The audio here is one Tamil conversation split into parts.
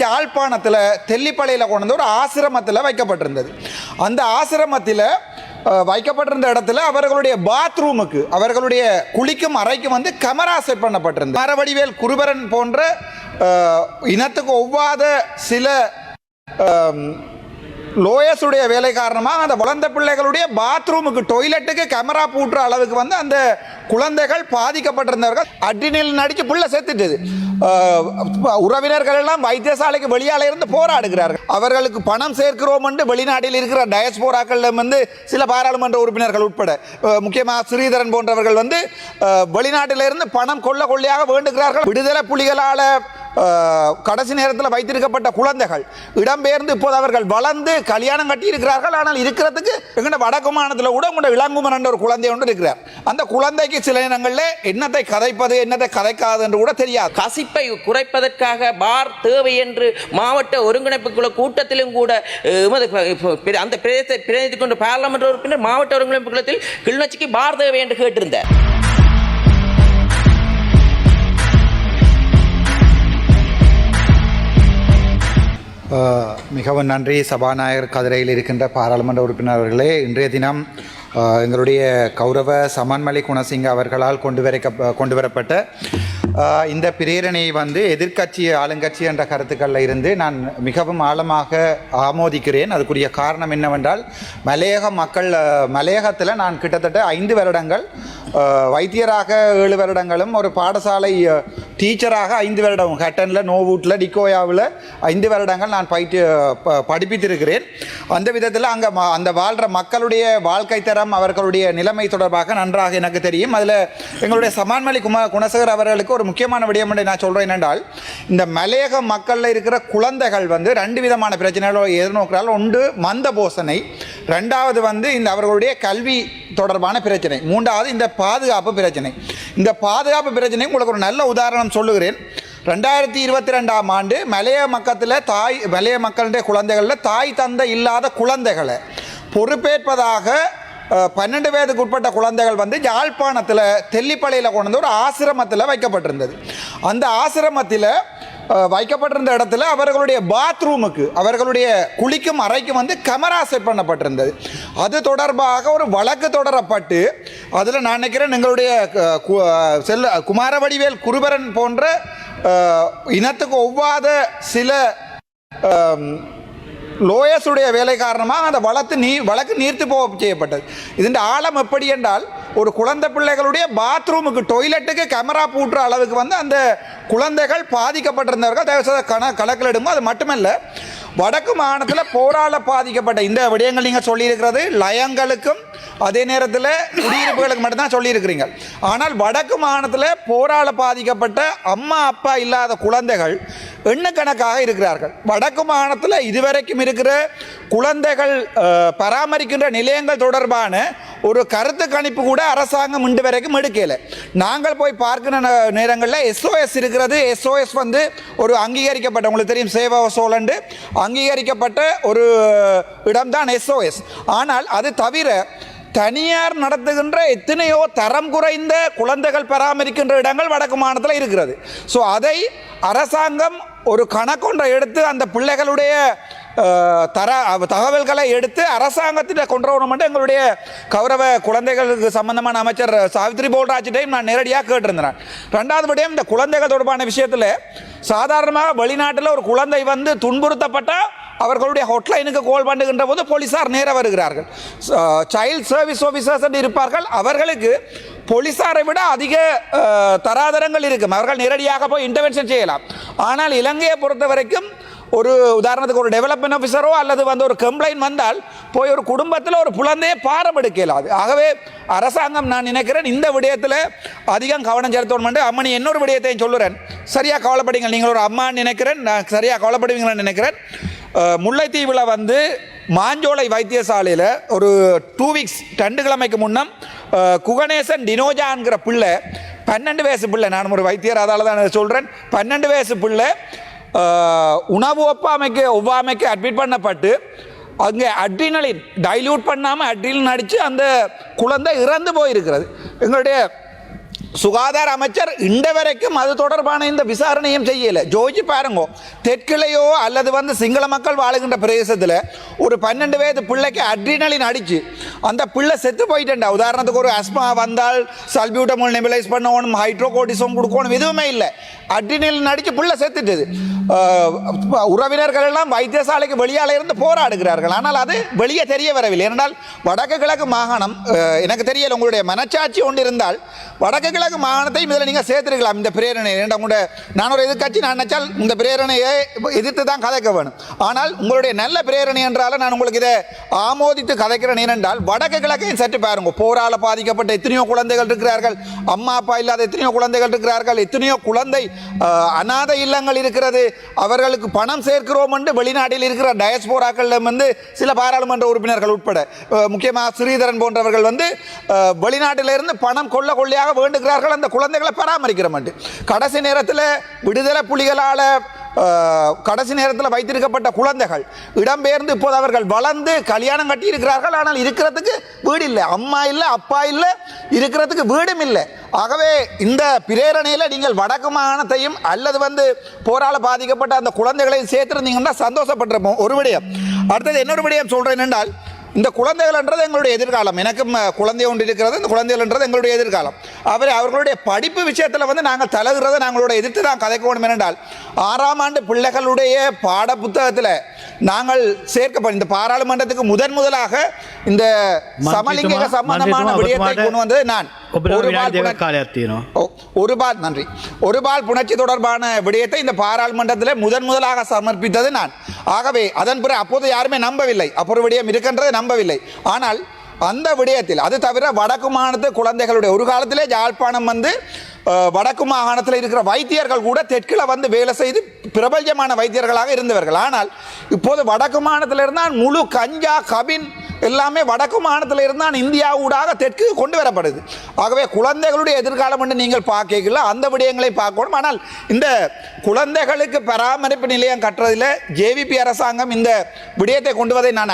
யாழ்ப்பாணத்தில் தெல்லிப்பளையில் கொண்டு வந்து ஒரு ஆசிரமத்தில் வைக்கப்பட்டிருந்தது. அந்த ஆசிரமத்தில் வைக்கப்பட்டிருந்த இடத்துல அவர்களுடைய பாத்ரூமுக்கு, அவர்களுடைய குளிக்கும் அறைக்கு வந்து கேமரா செட் பண்ணப்பட்டிருந்தது. மரவடிவேல் குருபரன் போன்ற இனத்துக்கு ஒவ்வாத சில லோயஸுடைய வேலை காரணமாக அந்த வளர்ந்த பிள்ளைகளுடைய பாத்ரூமுக்கு, டொய்லெட்டுக்கு கேமரா பூட்டுற அளவுக்கு வந்து அந்த குழந்தைகள் பாதிக்கப்பட்டிருந்தவர்கள் அட்ரினலின் அடித்து பிள்ளை செத்துட்டது. உறவினர்கள் எல்லாம் வைத்தியசாலைக்கு வெளியால இருந்து போராடுகிறார்கள். அவர்களுக்கு பணம் சேர்க்கிறோம் என்று வெளிநாட்டில் இருக்கிற டயஸ்போராக்கள் வந்து சில பாராளுமன்ற உறுப்பினர்கள் உட்பட, முக்கியமாக ஸ்ரீதரன் போன்றவர்கள் வந்து வெளிநாட்டிலிருந்து பணம் கொள்ளையாக வேண்டுகிறார்கள். விடுதலை புலிகளால் கடைசி நேரத்தில் வைத்திருக்கப்பட்ட குழந்தைகள் இடம்பெயர்ந்து இப்போது அவர்கள் வளர்ந்து கல்யாணம் கட்டி இருக்கிறார்கள். ஆனால் இருக்கிறதுக்கு எங்கட வடக்கு மாநிலத்தில் கூட உங்களோட இளங்குமரன் என்ற ஒரு குழந்தை ஒன்று இருக்கிறார். அந்த குழந்தைக்கு சில இடங்களில் என்னத்தை கதைப்பது என்னத்தை கதைக்காது என்று கூட தெரியாது. கசிப்பை குறைப்பதற்காக பார் தேவை என்று மாவட்ட ஒருங்கிணைப்பு கூட்டத்திலும் கூட அந்த பிரதிநிதி கொண்ட பார்லமெண்ட் உறுப்பினர் மாவட்ட ஒருங்கிணைப்பு குளத்தில் கிளிநொச்சிக்கு பார் தேவை என்று கேட்டிருந்தார். மிகவும் நன்றி. சபாநாயகர் கதிரையில் இருக்கின்ற பாராளுமன்ற உறுப்பினர் அவர்களே, இன்றைய தினம் எங்களுடைய கௌரவ சமன்மலை குணசிங்க அவர்களால் கொண்டு வரப்பட்ட இந்த பிரேரணையை வந்து எதிர்க்கட்சி ஆளுங்கட்சி என்ற கருத்துக்களில் இருந்து நான் மிகவும் ஆழமாக ஆமோதிக்கிறேன். அதுக்குரிய காரணம் என்னவென்றால், மலையகத்தில் நான் கிட்டத்தட்ட 5 வருடங்கள் வைத்தியராக 7 வருடங்களும் ஒரு பாடசாலை டீச்சராக 5 வருடம் ஹட்டனில், நோவூட்டில், டிகோயாவில் 5 வருடங்கள் நான் படிப்பித்திருக்கிறேன். அந்த விதத்தில் அங்கே அந்த வாழ்கிற மக்களுடைய வாழ்க்கை தரம், அவர்களுடைய நிலைமை தொடர்பாக நன்றாக எனக்கு தெரியும். அதில் எங்களுடைய சமான்மலை குணசேகர் அவர்களுக்கு ஒரு முக்கியமான விடயம் என்று நான் சொல்கிறேன். என்றால், இந்த மலையக மக்களில் இருக்கிற குழந்தைகள் வந்து 2 விதமான பிரச்சனைகளை எதிர்நோக்கிறார்கள். ஒன்று மந்த போசனை, 2வது வந்து இந்த அவர்களுடைய கல்வி தொடர்பான பிரச்சனை, 3வது இந்த பாதுகாப்பு பிரச்சனை. இந்த பாதுகாப்பு பிரச்சனை உங்களுக்கு ஒரு நல்ல உதாரணம் சொல்லுகிறேன். 2022ஆம் ஆண்டு மலைய மக்களுடைய குழந்தைகளில் தாய் தந்தை இல்லாத குழந்தைகளை பொறுப்பேற்பதாக 12 வயதுக்கு உட்பட்ட குழந்தைகள் வந்து யாழ்ப்பாணத்தில் தெல்லிப்பளையில் கொண்டு வந்து ஒரு ஆசிரமத்தில் வைக்கப்பட்டிருந்தது. அந்த ஆசிரமத்தில் வைக்கப்பட்டிருந்த இடத்துல அவர்களுடைய பாத்ரூமுக்கு, அவர்களுடைய குளிக்கும் அறைக்கு வந்து கேமரா செட் பண்ணப்பட்டிருந்தது. அது தொடர்பாக ஒரு வழக்கு தொடரப்பட்டு அதில் நான் நினைக்கிறேன் எங்களுடைய குமாரவடிவேல் குருபரன் போன்ற இனத்துக்கு ஒவ்வாத சில லோயஸுடைய வேலை காரணமாக அந்த வழக்கு நீர்த்து போக செய்யப்பட்டது. இதன் ஆழம் எப்படி என்றால், ஒரு குழந்தை பிள்ளைகளுடைய பாத்ரூமுக்கு, டொய்லெட்டுக்கு கேமரா பூட்டுற அளவுக்கு வந்து அந்த குழந்தைகள் பாதிக்கப்பட்டிருந்தவர்கள் தயவுசெய்து கணக்கில் எடுக்கும். அது மட்டுமல்ல, வடக்கு மாகாணத்தில் போரால பாதிக்கப்பட்ட இந்த விடயங்கள் நீங்கள் சொல்லியிருக்கிறது லயங்களுக்கும் அதே நேரத்தில் குடியிருப்புகளுக்கு மட்டும்தான் சொல்லியிருக்கிறீங்க. ஆனால் வடக்கு மாகாணத்தில் போரால பாதிக்கப்பட்ட அம்மா அப்பா இல்லாத குழந்தைகள் எண்ணுக்கணக்காக இருக்கிறார்கள். வடக்கு மாகாணத்தில் இதுவரைக்கும் இருக்கிற குழந்தைகள் பராமரிக்கின்ற நிலையங்கள் தொடர்பான ஒரு கருத்து கணிப்பு கூட அரசாங்கம் இன்று வரைக்கும் எடுக்கலை. நாங்கள் போய் பார்க்கிற நேரங்களில் SOS இருக்கிறது. SOS வந்து ஒரு அங்கீகரிக்கப்பட்ட, உங்களுக்கு தெரியும், சேவா சோழண்டு அங்கீகரிக்கப்பட்ட ஒரு இடம்தான் SOS. ஆனால் அது தவிர தனியார் நடத்துகின்ற எத்தனையோ தரம் குறைந்த குழந்தைகள் பராமரிக்கின்ற இடங்கள் வடக்கு மாநிலத்தில் இருக்கிறது. ஸோ அதை அரசாங்கம் ஒரு கணக்கொன்றை எடுத்து அந்த பிள்ளைகளுடைய தகவல்களை எடுத்து அரசாங்கத்திட்ட கொண்டு வரணும். எங்களுடைய கௌரவ குழந்தைகளுக்கு சம்பந்தமான அமைச்சர் சாவித்ரி போல்ராஜிட்டையும் நான் நேரடியாக கேட்டிருந்தேன். 2வது விடயம், இந்த குழந்தைகள் தொடர்பான விஷயத்தில் சாதாரணமாக வெளிநாட்டில் ஒரு குழந்தை வந்து துன்புறுத்தப்பட்டால் அவர்களுடைய ஹாட்லைனுக்கு கால் பண்ணுகின்ற போது போலீஸார் நேர வருகிறார்கள். சைல்ட் சர்வீஸ் ஆஃபீஸர்ஸ் என்று இருப்பார்கள். அவர்களுக்கு போலீஸாரை விட அதிக தராதரங்கள் இருக்கும். அவர்கள் நேரடியாக போய் இன்டர்வென்ஷன் செய்யலாம். ஆனால் இலங்கையை பொறுத்த வரைக்கும் ஒரு உதாரணத்துக்கு ஒரு டெவலப்மெண்ட் ஆஃபீஸரோ அல்லது வந்து ஒரு கம்ப்ளைண்ட் வந்தால் போய் ஒரு குடும்பத்தில் ஒரு குழந்தையை பாரம் எடுக்கலாது. ஆகவே அரசாங்கம், நான் நினைக்கிறேன், இந்த விடயத்தில் அதிகம் கவனம் செலுத்தணும். அம்மனி இன்னொரு விடயத்தையும் சொல்லுறேன், சரியாக கவலைப்படுங்க. நீங்கள் ஒரு அம்மான்னு நினைக்கிறேன், நான் சரியாக கவலைப்படுவீங்கன்னு நினைக்கிறேன். முல்லைத்தீவில் வந்து மாஞ்சோலை வைத்தியசாலையில் ஒரு 2 வீக்ஸ் 2 கிழமைக்கு முன்னம் குகணேசன் டினோஜான்கிற பிள்ளை, 12 வயசு பிள்ளை, நான் ஒரு வைத்தியர் அதால் தான் சொல்கிறேன், 12 வயசு பிள்ளை உணவு ஒவ்வாமைக்கு அட்மிட் பண்ணப்பட்டு அங்கே அட்ரினலின் டைல்யூட் பண்ணாமல் அட்ரினலின் அடித்து அந்த குழந்தை இறந்து போயிருக்கிறது. எங்களுடைய சுகாதார அமைச்சர் இன்று வரைக்கும் அது தொடர்பான இந்த விசாரணையும் செய்யலை. ஜோதிச்சு பாருங்க, தெற்கிலையோ அல்லது வந்து சிங்கள மக்கள் வாழுகின்ற பிரதேசத்தில் ஒரு 12 வயது பிள்ளைக்கு அட்ரினலின் அடிச்சு அந்த பிள்ளை செத்து போயிட்டேன்டா. உதாரணத்துக்கு ஒரு அஸ்மா வந்தால் சல்பியூட்டமோல் நெபிலைஸ் பண்ணணும், ஹைட்ரோகோட்டிசம் கொடுக்கணும், எதுவுமே இல்லை. அட்ரினலின் அடிச்சு பிள்ளை செத்துட்டுது. உறவினர்கள் எல்லாம் வைத்தியசாலைக்கு வெளியால இருந்து போராடுகிறார்கள். ஆனால் அது வெளியே தெரிய வரவில்லை. ஏனென்றால் வடக்கு கிழக்கு மாகாணம், எனக்கு தெரியல, உங்களுடைய மனச்சாட்சி ஒன்று இருந்தால் வடக்கு கிழக்கு மாகாணத்தையும் இதில் நீங்கள் சேர்த்திருக்கலாம். இந்த பிரேரணை நான் ஒரு எதிர்கட்சி, நான் நினைச்சால் இந்த பிரேரணையை எதிர்த்து தான் கதைக்க வேணும். ஆனால் உங்களுடைய நல்ல பிரேரணை என்றாலும் நான் உங்களுக்கு இதை ஆமோதித்து கதைக்கிறேன். ஏனென்றால் வடக்கு கிழக்கையும் சற்று பாருங்க, போரால் பாதிக்கப்பட்ட எத்தனையோ குழந்தைகள் இருக்கிறார்கள், அம்மா அப்பா இல்லாத எத்தனையோ குழந்தைகள் இருக்கிறார்கள், எத்தனையோ குழந்தை அநாதை இல்லங்கள் இருக்கிறது. அவர்களுக்கு பணம் சேர்க்கிறோம் என்று வெளிநாட்டில் இருக்கிற டயஸ்போராக்கள் வந்து சில பாராளுமன்ற உறுப்பினர்கள் உட்பட, முக்கியமாக ஸ்ரீதரன் போன்றவர்கள் வந்து வெளிநாட்டிலிருந்து பணம் கொள்ளையாக வேண்டுகிறார்கள் அந்த குழந்தைகளை பராமரிக்கிற மாட்டேன். கடைசி நேரத்தில் விடுதலை புலிகளால் கடைசி நேரத்தில் வைத்திருக்கப்பட்ட குழந்தைகள் இடம்பெயர்ந்து இப்போது அவர்கள் வளர்ந்து கல்யாணம் கட்டி இருக்கிறார்கள். ஆனால் இருக்கிறதுக்கு வீடு இல்லை, அம்மா இல்லை, அப்பா இல்லை, இருக்கிறதுக்கு வீடும் இல்லை. ஆகவே இந்த பிரேரணையில் நீங்கள் வடக்கு மாகாணத்தையும் அல்லது வந்து போரால பாதிக்கப்பட்ட அந்த குழந்தைகளையும் சேர்த்துருந்தீங்கன்னா சந்தோஷப்பட்டிருப்போம். ஒரு விடயம். அடுத்தது இன்னொரு விடயம் சொல்கிறேன் என்றால், இந்த குழந்தைகள்ன்றது எங்களுடைய எதிர்காலம். எனக்கும் குழந்தை ஒன்று இருக்கிறது. இந்த குழந்தைகள்ன்றது எங்களுடைய எதிர்காலம். அவர்களுடைய படிப்பு விஷயத்தில் வந்து நாங்கள் தலகிறத நாங்களோட எதிர்த்து தான் கதைக்க வேண்டும். என்றால் 6ஆம் ஆண்டு பிள்ளைகளுடைய பாட புத்தகத்தில் நாங்கள் சேர்க்கப்படும் இந்த பாராளுமன்றத்துக்கு முதலாக இந்த சமலிங்க சம்பந்தமான விடயத்தை கொண்டு வந்தது நான். ஒரு பால் புணர்ச்சி தொடர்பான விடயத்தை இந்த பாராளுமன்றத்தில் முதலாக சமர்ப்பித்தது நான். ஆகவே அதன் பிறகு அப்போது யாருமே நம்பவில்லை, அப்போ விடயம் இருக்கின்றதை நம்பவில்லை. ஆனால் அந்த விடயத்தில் அது தவிர வடக்கு மாகாணத்து குழந்தைகளுடைய ஒரு காலத்திலே யாழ்ப்பாணம் வந்து வடக்கு மாகாணத்தில் இருக்கிற வைத்தியர்கள் கூட தெற்கில் வந்து வேலை செய்து பிரபல்யமான வைத்தியர்களாக இருந்தவர்கள். ஆனால் இப்போது வடக்கு மாகாணத்தில் இருந்தால் முழு கஞ்சா கபின் எல்லாமே வடக்கு மாகாணத்தில் இருந்தால் இந்தியா ஊடாக தெற்கு கொண்டு வரப்படுது. ஆகவே குழந்தைகளுடைய எதிர்காலம் என்று நீங்கள் பார்க்கல, அந்த விடயங்களை பார்க்கணும். ஆனால் இந்த குழந்தைகளுக்கு பராமரிப்பு நிலையம் கட்டுறதில் ஜேவிபி அரசாங்கம் இந்த விடயத்தை கொண்டு வதை நான்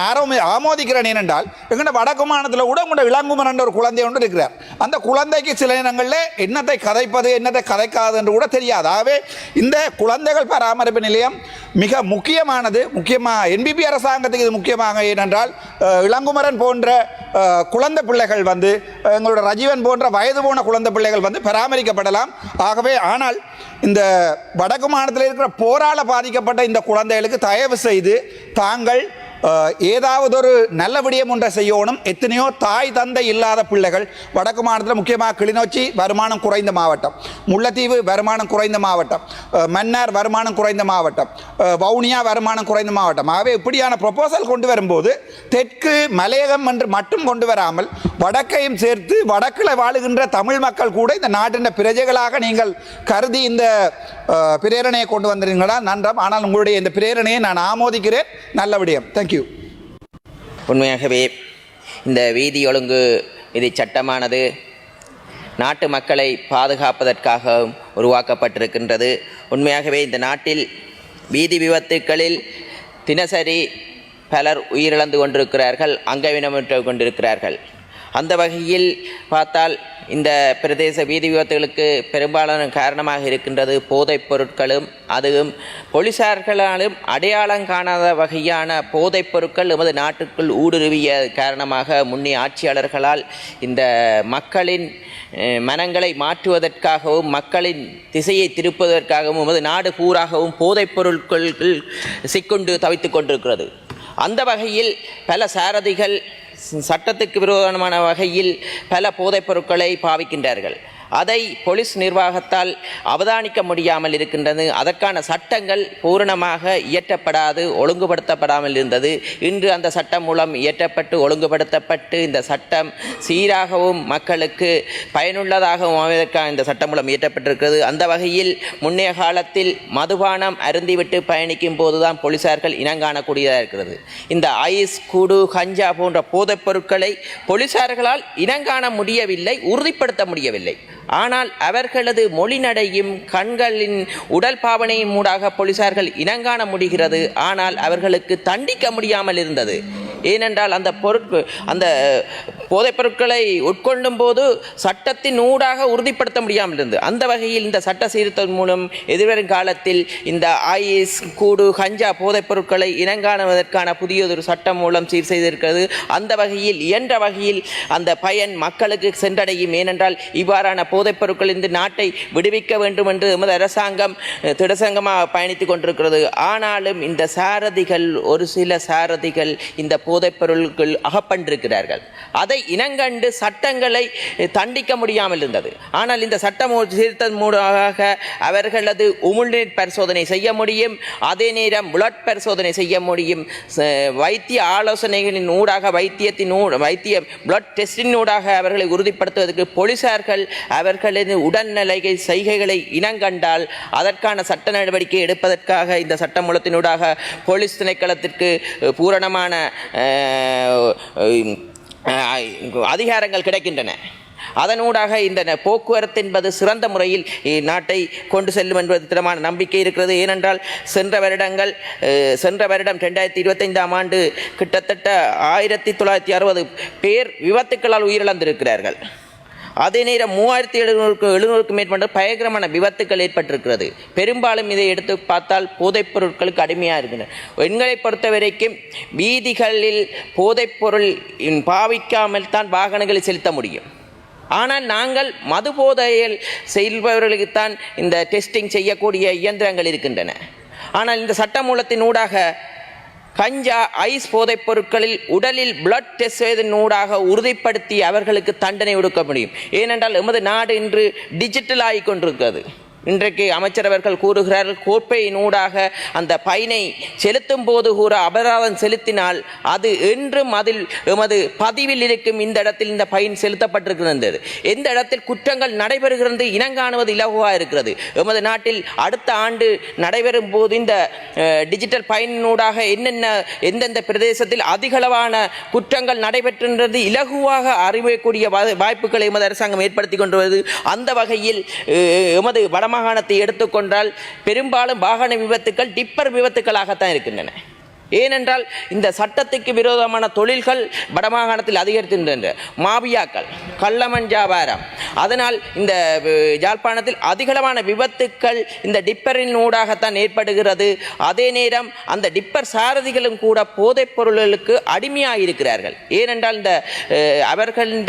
ஆமோதிக்கிறேன். ஏனென்றால் எங்கள்ட வடக்கு மாகாணத்தில் கூட உங்களோட இளங்குமரன் என்ற ஒரு குழந்தை ஒன்று இருக்கிறார். அந்த குழந்தைக்கு சில நேரங்களில் என்னத்தை கதைப்பது என்னத்தை கதைக்காது என்று கூட தெரியாது. ஆகவே இந்த குழந்தைகள் பராமரிப்பு நிலையம் மிக முக்கியமானது. முக்கியமாக என்பிபி அரசாங்கத்துக்கு இது முக்கியமாக. ஏனென்றால் இளங்குமரன் போன்ற குழந்தை பிள்ளைகள் வந்து எங்களோட ரஜீவன் போன்ற வயது போன குழந்தை பிள்ளைகள் வந்து பராமரிக்கப்படலாம். ஆகவே ஆனால் இந்த வடக்கு மாநிலத்தில் இருக்கிற போரால் பாதிக்கப்பட்ட இந்த குழந்தைகளுக்கு தயவு செய்து தாங்கள் ஏதாவது ஒரு நல்ல விடயம் ஒன்றை செய்யணும். எத்தனையோ தாய் தந்தை இல்லாத பிள்ளைகள் வடக்கு மாநிலத்தில், முக்கியமாக கிளிநொச்சி வருமானம் குறைந்த மாவட்டம், முல்லைத்தீவு வருமானம் குறைந்த மாவட்டம், மன்னார் வருமானம் குறைந்த மாவட்டம், வவுனியா வருமானம் குறைந்த மாவட்டம். ஆகவே இப்படியான ப்ரொபோசல் கொண்டு வரும்போது தெற்கு மலையகம் என்று மட்டும் கொண்டு வராமல் வடக்கையும் சேர்த்து வடக்கில் வாழுகின்ற தமிழ் மக்கள் கூட இந்த நாட்டின் பிரஜைகளாக நீங்கள் கருதி இந்த பிரேரணையை கொண்டு வந்திருங்களா நன்றாம். ஆனால் உங்களுடைய இந்த பிரேரணையை நான் ஆமோதிக்கிறேன். நல்ல விடயம். தேங்க்யூ. உண்மையாகவே இந்த வீதி ஒழுங்கு இது சட்டமானது நாட்டு மக்களை பாதுகாப்பதற்காக உருவாக்கப்பட்டிருக்கின்றது. உண்மையாகவே இந்த நாட்டில் வீதி விபத்துக்களில் தினசரி பலர் உயிரிழந்து கொண்டிருக்கிறார்கள், அங்கவீனமுற்று கொண்டிருக்கிறார்கள். அந்த வகையில் பார்த்தால் இந்த பிரதேச வீதி விபத்துகளுக்கு பெரும்பாலான காரணமாக இருக்கின்றது போதைப் பொருட்களும், அதுவும் போலீசார்களாலும் அடையாளம் காணாத வகையான போதைப் பொருட்கள் எமது நாட்டுக்குள் ஊடுருவிய காரணமாக முன்னைய ஆட்சியாளர்களால் இந்த மக்களின் மனங்களை மாற்றுவதற்காகவும் மக்களின் திசையை திருப்புவதற்காகவும் எமது நாடு பூராகவும் போதைப் பொருட்கள் சிக்கொண்டு தவித்துக் கொண்டிருக்கிறது. அந்த வகையில் பல சாரதிகள் சட்டத்துக்கு விரோதமான வகையில் பல போதைப் பொருட்களை பாவிக்கின்றார்கள். அதை போலீஸ் நிர்வாகத்தால் அவதானிக்க முடியாமல் இருக்கின்றது. அதற்கான சட்டங்கள் பூரணமாக இயற்றப்படாது, ஒழுங்குபடுத்தப்படாமல் இருந்தது. இன்று அந்த சட்டம் மூலம் இயற்றப்பட்டு ஒழுங்குபடுத்தப்பட்டு இந்த சட்டம் சீராகவும் மக்களுக்கு பயனுள்ளதாகவும் அமைவதற்கான இந்த சட்டம் மூலம் இயற்றப்பட்டிருக்கிறது. அந்த வகையில் முன்னைய காலத்தில் மதுபானம் அருந்திவிட்டு பயணிக்கும் போதுதான் போலீசார்கள் இனங்காணக்கூடியதாக இருக்கிறது. இந்த ஐஸ், குடு, கஞ்சா போன்ற போதைப் பொருட்களை போலீசார்களால் இனங்காண முடியவில்லை, உறுதிப்படுத்த முடியவில்லை. ஆனால் அவர்களது மொழிநடையும் கண்களின் உடல் பாவனையின் மூடாக போலீசார்கள் இனங்காண முடிகிறது. ஆனால் அவர்களுக்கு தண்டிக்க முடியாமல் இருந்தது. ஏனென்றால் அந்த போதைப் பொருட்களை உட்கொள்ளும் போது சட்டத்தின் ஊடாக உறுதிப்படுத்த முடியாமல் இருந்தது. அந்த வகையில் இந்த சட்ட சீர்திருத்தம் மூலம் எதிர்வரும் காலத்தில் இந்த ஐஸ் கூடு கஞ்சா போதைப் பொருட்களை இனங்காணுவதற்கான புதியதொரு சட்டம் மூலம் சீர் செய்திருக்கிறது. அந்த வகையில் இயன்ற வகையில் அந்த பயன் மக்களுக்கு சென்றடையும். ஏனென்றால் இவ்வாறான போதைப் பொருட்கள் இந்த நாட்டை விடுவிக்க வேண்டும் என்று எமது அரசாங்கம் திடசங்கமாக பயணித்துக் கொண்டிருக்கிறது. ஆனாலும் இந்த சாரதிகள், ஒரு சில சாரதிகள் இந்த போதைப் பொருட்கள் அகப்பட்டிருக்கிறார்கள். அதை இனங்கண்டு சட்டங்களை தண்டிக்க முடியாமல் இருந்தது. ஆனால் இந்த சட்டம் சீர்திருத்தம் மூலமாக அவர்களது உமிழ்நீர் பரிசோதனை செய்ய முடியும், அதே நேரம் பிளட் பரிசோதனை செய்ய முடியும். வைத்திய ஆலோசனைகளின் ஊடாக வைத்திய பிளட் டெஸ்டின் ஊடாக அவர்களை உறுதிப்படுத்துவதற்கு போலீசார்கள் அவர்களது உடல்நிலை செய்கைகளை இனங்கண்டால் அதற்கான சட்ட நடவடிக்கை எடுப்பதற்காக இந்த சட்டமூலத்தினூடாக போலீஸ் திணைக்களத்திற்கு பூரணமான அதிகாரங்கள் கிடைக்கின்றன. அதனூடாக இந்த போக்குவரத்து என்பது சிறந்த முறையில் நாட்டை கொண்டு செல்லும் என்பது திடமான நம்பிக்கை இருக்கிறது. ஏனென்றால் சென்ற வருடம் 2025ஆம் ஆண்டு கிட்டத்தட்ட 1960 பேர் விபத்துக்களால் உயிரிழந்திருக்கிறார்கள். அதே நேரம் 3700க்கும் மேற்பட்ட பயங்கரமான விபத்துக்கள் ஏற்பட்டிருக்கிறது. பெரும்பாலும் இதை எடுத்து பார்த்தால் போதைப் பொருட்களுக்கு அடிமையாக இருக்கின்றன. எங்களை பொறுத்த வரைக்கும் வீதிகளில் போதைப் பொருள் பாவிக்காமல் தான் வாகனங்களை செலுத்த முடியும். ஆனால் நாங்கள் மது போதையில் செல்பவர்களுக்குத்தான் இந்த டெஸ்டிங் செய்யக்கூடிய இயந்திரங்கள் இருக்கின்றன. ஆனால் இந்த சட்டமூலத்தின் ஊடாக கஞ்சா ஐஸ் போதைப் பொருட்களில் உடலில் பிளட் டெஸ்ட் செய்வதன் ஊடாக உறுதிப்படுத்தி அவர்களுக்கு தண்டனை கொடுக்க முடியும். ஏனென்றால் எமது நாடு இன்று டிஜிட்டல் ஆகிக் கொண்டிருக்கிறது. இன்றைக்கு அமைச்சர் அவர்கள் கூறுகிறார்கள், கோப்பையினூடாக அந்த பயனை செலுத்தும் போது கூட அபராதம் செலுத்தினால் அது என்றும் அதில் எமது பதிவில் இருக்கும் இந்த இடத்தில் இந்த பயன் செலுத்தப்பட்டிருக்கிறது. எந்த இடத்தில் குற்றங்கள் நடைபெறுகிறது இனங்காணுவது இலகுவாக இருக்கிறது. எமது நாட்டில் அடுத்த ஆண்டு நடைபெறும் போது இந்த டிஜிட்டல் பயனினூடாக எந்தெந்த பிரதேசத்தில் அதிகளவான குற்றங்கள் நடைபெற்றது இலகுவாக அறியக்கூடிய வாய்ப்புகளை எமது அரசாங்கம் ஏற்படுத்தி கொண்டு வருவது. அந்த வகையில் எமது மாகாணத்தை எடுத்துக்கொண்டால் பெரும்பாலும் வாகன விபத்துக்கள் டிப்பர் விபத்துக்களாகத்தான் இருக்கின்றன. ஏனென்றால் இந்த சட்டத்துக்கு விரோதமான தொழில்கள் வடமாகாணத்தில் அதிகரிக்கின்றன. மாபியாக்கள், கள்ளமண் வியாபாரம், அதனால் இந்த யாழ்ப்பாணத்தில் அதிகளவான விபத்துக்கள் இந்த டிப்பரின் ஊடாகத்தான் ஏற்படுகிறது. அதே நேரம் அந்த டிப்பர் சாரதிகளும் கூட போதைப் பொருள்களுக்கு அடிமையாக இருக்கிறார்கள். ஏனென்றால் இந்த அவர்களின்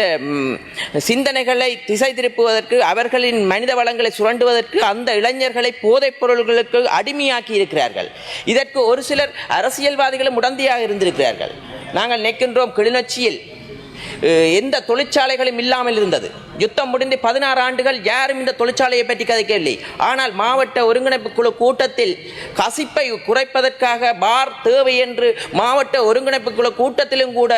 சிந்தனைகளை திசை திருப்புவதற்கு, அவர்களின் மனித வளங்களை சுரண்டுவதற்கு அந்த இளைஞர்களை போதைப் பொருள்களுக்கு அடிமையாக்கி இருக்கிறார்கள். இதற்கு ஒரு சிலர் அரசியல்வாதிகளும் உடந்தையாக இருந்திருக்கிறார்கள். நாங்கள் நிற்கின்றோம், கிளிநொச்சியில் எந்த தொழிற்சாலைகளும் இல்லாமல் இருந்தது. யுத்தம் முடிந்து 16 ஆண்டுகள் யாரும் இந்த தொழிற்சாலையை பற்றி கதைக்கவில்லை. ஆனால் மாவட்ட ஒருங்கிணைப்பு குழு கூட்டத்தில் கசிப்பை குறைப்பதற்காக பார் தேவை என்று மாவட்ட ஒருங்கிணைப்பு குழு கூட்டத்திலும் கூட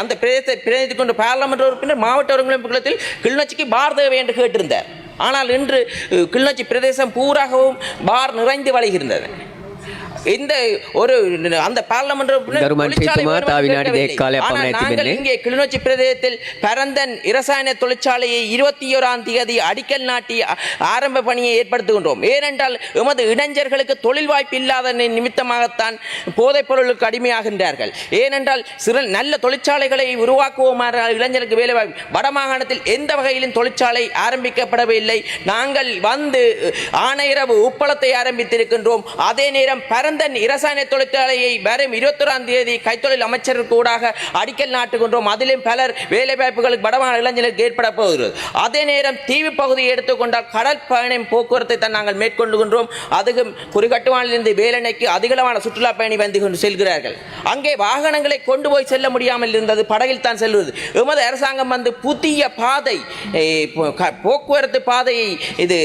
அந்த பிரதேசத்தை பிரதிநிதித்துக் கொண்ட பாராளுமன்ற உறுப்பினர் மாவட்ட ஒருங்கிணைப்பு குழுத்தில் கிளிநொச்சிக்கு பார் தேவை என்று கேட்டிருந்தார். ஆனால் இன்று கிளிநொச்சி பிரதேசம் பூராகவும் பார் நிறைந்து வழிகின்றது. இந்த ஒரு அந்த பாராளுமன்ற இங்கே கிளிநொச்சி பிரதேசத்தில் பரந்தன் இரசாயன தொழிற்சாலையை 21ஆம் தேதி அடிக்கல் நாட்டி ஆரம்ப பணியை ஏற்படுத்துகின்றோம். ஏனென்றால் எமது இளைஞர்களுக்கு தொழில் வாய்ப்பு இல்லாத நிமித்தமாகத்தான் போதைப் பொருளுக்கு அடிமையாகின்றார்கள். ஏனென்றால் நல்ல தொழிற்சாலைகளை உருவாக்குவோமாறு இளைஞர்களுக்கு வேலை வாய்ப்பு. வடமாகாணத்தில் எந்த வகையிலும் தொழிற்சாலை ஆரம்பிக்கப்படவில்லை. நாங்கள் வந்து ஆணையரவு உப்பளத்தை ஆரம்பித்திருக்கின்றோம். அதே நேரம் இரசாயன தொழிற்சாலையை வரும் 21ஆம் தேதி கைத்தொழில் அமைச்சருக்கு ஊடாக அடிக்கல் நாட்டுகின்றோம். அதிலும் பலர் வேலை வாய்ப்புகளுக்கு வடமாகாண இளைஞர்களுக்கு ஏற்பட போகிறது. அதே நேரம் தீவு பகுதியை எடுத்துக்கொண்டால் கடல் பயணம் போக்குவரத்தை தான் நாங்கள் மேற்கொள்ளுகின்றோம். அதுவும் குறிகட்டுவானிலிருந்து வேலணைக்கு அதிகளவான சுற்றுலா பயணி வந்து கொண்டு செல்கிறார்கள். அங்கே வாகனங்களை கொண்டு போய் செல்ல முடியாமல் இருந்தது, படகில் தான் செல்வது. எமது அரசாங்கம் வந்து புதிய பாதை, போக்குவரத்து பாதையை இது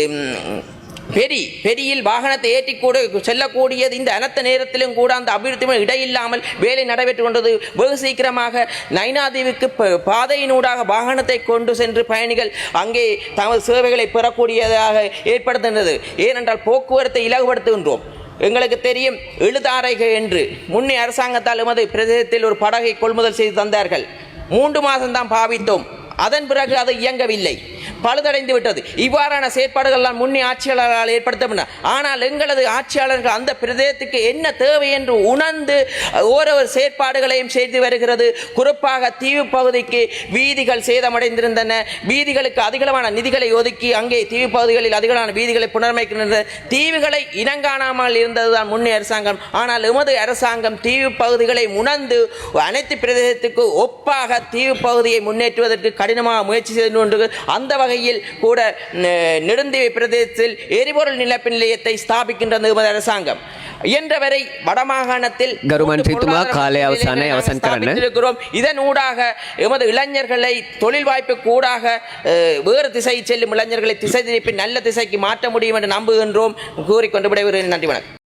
பெரியில் வாகனத்தை ஏற்றி கூட செல்லக்கூடியது. இந்த அனைத்து நேரத்திலும் கூட அந்த அபிவிருத்தி இடையில்லாமல் வேலை நடைபெற்றுக் கொண்டது. வெகு சீக்கிரமாக நைனாதீவுக்கு பாதையினூடாக வாகனத்தை கொண்டு சென்று பயணிகள் அங்கே தமது சேவைகளை பெறக்கூடியதாக ஏற்படுத்துகின்றது. ஏனென்றால் போக்குவரத்தை இலகுபடுத்துகின்றோம். எங்களுக்கு தெரியும், எழுதாரைகை என்று முன்னே அரசாங்கத்தால் எமது பிரதேசத்தில் ஒரு படகை கொள்முதல் செய்து தந்தார்கள். 3 மாதம்தான் பாவித்தோம். அதன் பிறகு அது இயங்கவில்லை. பழுதடைந்து விட்டது. இவ்வாறான செயற்பாடுகள் எல்லாம் முன்னே ஆட்சியாளர்களால் ஏற்படுத்தப்பட்டன. ஆனால் எங்களது ஆட்சியாளர்கள் அந்த பிரதேசத்துக்கு என்ன தேவை என்று உணர்ந்து ஓரொரு செயற்பாடுகளையும் செய்து வருகிறது. குறிப்பாக தீவு பகுதிக்கு வீதிகள் சேதமடைந்திருந்தன. வீதிகளுக்கு அதிகளவான நிதிகளை ஒதுக்கி அங்கே தீவு பகுதிகளில் அதிகளவான வீதிகளை புனரமைக்கின்றன. தீவுகளை இனங்காணாமல் இருந்ததுதான் முன்னே அரசாங்கம். ஆனால் எமது அரசாங்கம் தீவு பகுதிகளை உணர்ந்து அனைத்து பிரதேசத்துக்கு ஒப்பாக தீவு பகுதியை முன்னேற்றுவதற்கு கடினமாக முயற்சி செய்து கொண்டு அந்த வகையில் கூட நெடுந்தீவு பிரதேசத்தில் எரிபொருள் நிலப்பு நிலையத்தை ஸ்தாபிக்கின்றது எமது அரசாங்கம். இயன்றவரை வடமாகாணத்தில் இதன் ஊடாக எமது இளைஞர்களை தொழில் வாய்ப்பு கூடாக வேறு திசை செல்லும் இளைஞர்களை திசை திருப்பி நல்ல திசைக்கு மாற்ற முடியும் என்று நம்புகின்றோம். கூறிக்கொண்டு விடைபெறுகிறேன். நன்றி, வணக்கம்.